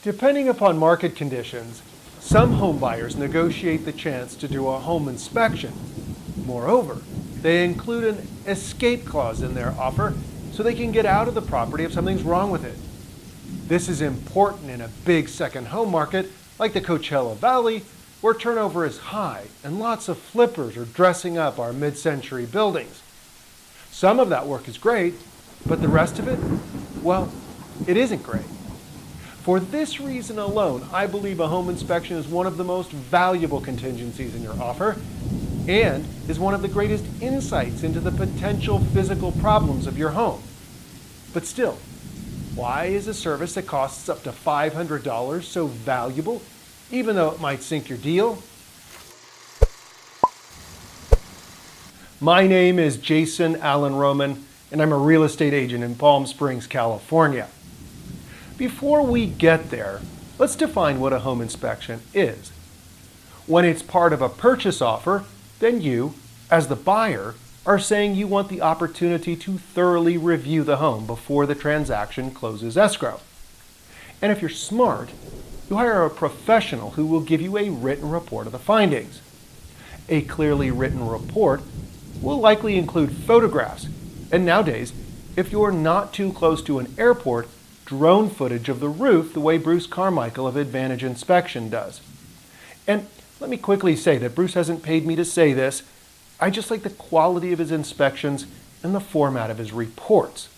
Depending upon market conditions, some home buyers negotiate the chance to do a home inspection. Moreover, they include an escape clause in their offer so they can get out of the property if something's wrong with it. This is important in a big second home market like the Coachella Valley, where turnover is high and lots of flippers are dressing up our mid-century buildings. Some of that work is great, but the rest of it, well, it isn't great. For this reason alone, I believe a home inspection is one of the most valuable contingencies in your offer and is one of the greatest insights into the potential physical problems of your home. But still, why is a service that costs up to $500 so valuable, even though it might sink your deal? My name is allen-rouman, and I'm a real estate agent in Palm Springs, California. Before we get there, let's define what a home inspection is. When it's part of a purchase offer, then you, as the buyer, are saying you want the opportunity to thoroughly review the home before the transaction closes escrow. And if you're smart, you hire a professional who will give you a written report of the findings. A clearly written report will likely include photographs, and nowadays, if you're not too close to an airport, drone footage of the roof the way Bruce Carmichael of Advantage Inspection does. And let me quickly say that Bruce hasn't paid me to say this. I just like the quality of his inspections and the format of his reports.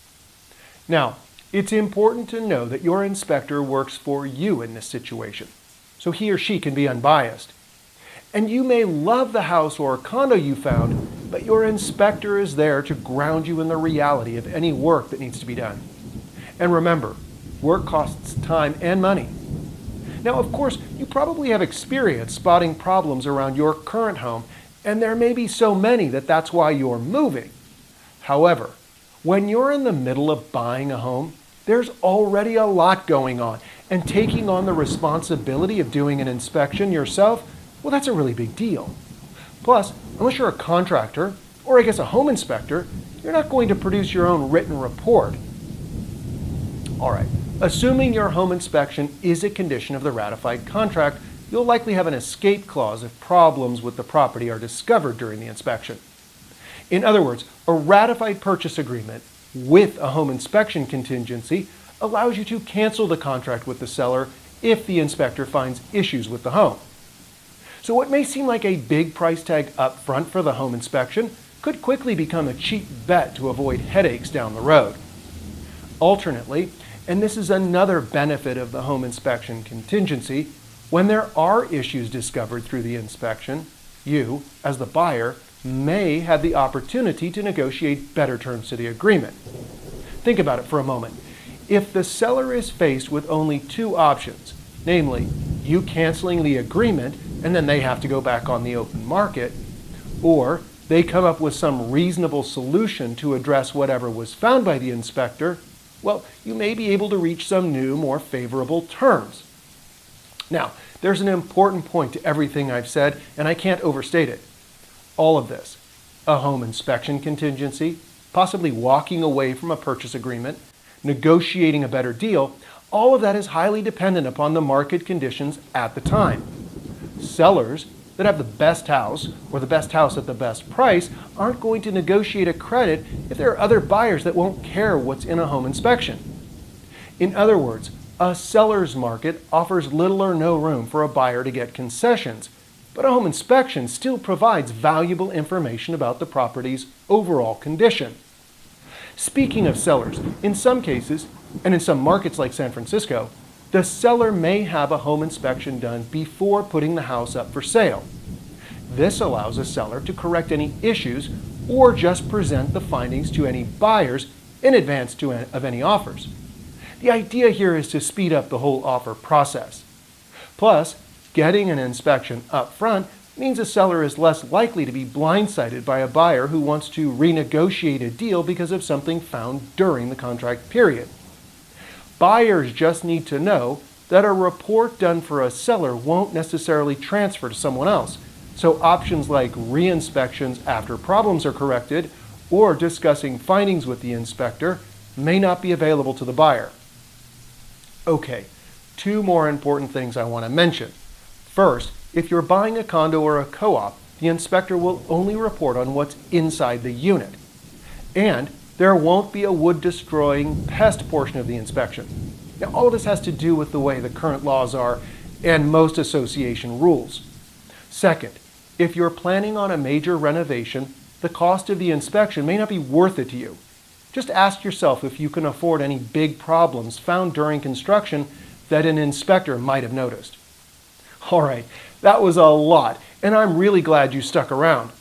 Now, it's important to know that your inspector works for you in this situation, so he or she can be unbiased. And you may love the house or condo you found, but your inspector is there to ground you in the reality of any work that needs to be done. And remember, work costs time and money. Now, of course, you probably have experience spotting problems around your current home, and there may be so many that that's why you're moving. However, when you're in the middle of buying a home, there's already a lot going on, and taking on the responsibility of doing an inspection yourself, well, that's a really big deal. Plus, unless you're a contractor, or I guess a home inspector, you're not going to produce your own written report. All right, assuming your home inspection is a condition of the ratified contract, you'll likely have an escape clause if problems with the property are discovered during the inspection. In other words, a ratified purchase agreement with a home inspection contingency allows you to cancel the contract with the seller if the inspector finds issues with the home. So what may seem like a big price tag up front for the home inspection could quickly become a cheap bet to avoid headaches down the road. Alternately, and this is another benefit of the home inspection contingency, when there are issues discovered through the inspection, you, as the buyer, may have the opportunity to negotiate better terms to the agreement. Think about it for a moment. If the seller is faced with only two options, namely, you canceling the agreement and then they have to go back on the open market, or they come up with some reasonable solution to address whatever was found by the inspector, well, you may be able to reach some new, more favorable terms. Now, there's an important point to everything I've said, and I can't overstate it. All of this, a home inspection contingency, possibly walking away from a purchase agreement, negotiating a better deal, all of that is highly dependent upon the market conditions at the time. Sellers that have the best house or the best house at the best price aren't going to negotiate a credit if there are other buyers that won't care what's in a home inspection. In other words, a seller's market offers little or no room for a buyer to get concessions, but a home inspection still provides valuable information about the property's overall condition. Speaking of sellers, in some cases, and in some markets like San Francisco, the seller may have a home inspection done before putting the house up for sale. This allows a seller to correct any issues or just present the findings to any buyers in advance of any offers. The idea here is to speed up the whole offer process. Plus, getting an inspection up front means a seller is less likely to be blindsided by a buyer who wants to renegotiate a deal because of something found during the contract period. Buyers just need to know that a report done for a seller won't necessarily transfer to someone else, so options like re-inspections after problems are corrected or discussing findings with the inspector may not be available to the buyer. Okay, two more important things I want to mention. First, if you're buying a condo or a co-op, the inspector will only report on what's inside the unit. And there won't be a wood-destroying pest portion of the inspection. Now, all of this has to do with the way the current laws are and most association rules. Second, if you're planning on a major renovation, the cost of the inspection may not be worth it to you. Just ask yourself if you can afford any big problems found during construction that an inspector might have noticed. All right, that was a lot, and I'm really glad you stuck around.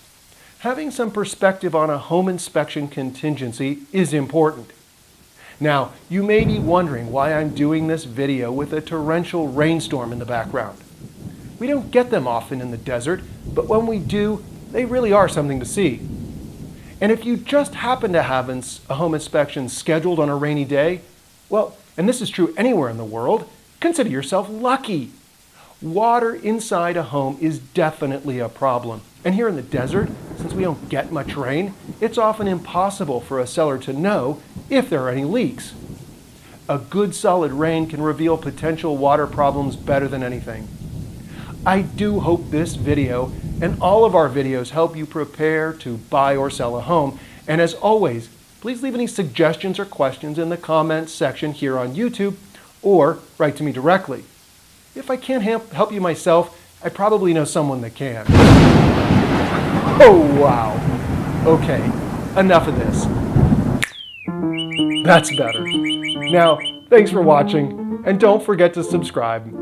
Having some perspective on a home inspection contingency is important. Now, you may be wondering why I'm doing this video with a torrential rainstorm in the background. We don't get them often in the desert, but when we do, they really are something to see. And if you just happen to have a home inspection scheduled on a rainy day, well, and this is true anywhere in the world, consider yourself lucky. Water inside a home is definitely a problem. And here in the desert, since we don't get much rain, it's often impossible for a seller to know if there are any leaks. A good solid rain can reveal potential water problems better than anything. I do hope this video and all of our videos help you prepare to buy or sell a home. And as always, please leave any suggestions or questions in the comments section here on YouTube or write to me directly. If I can't help you myself, I probably know someone that can. Oh, wow. Okay, enough of this. That's better. Now, thanks for watching, and don't forget to subscribe.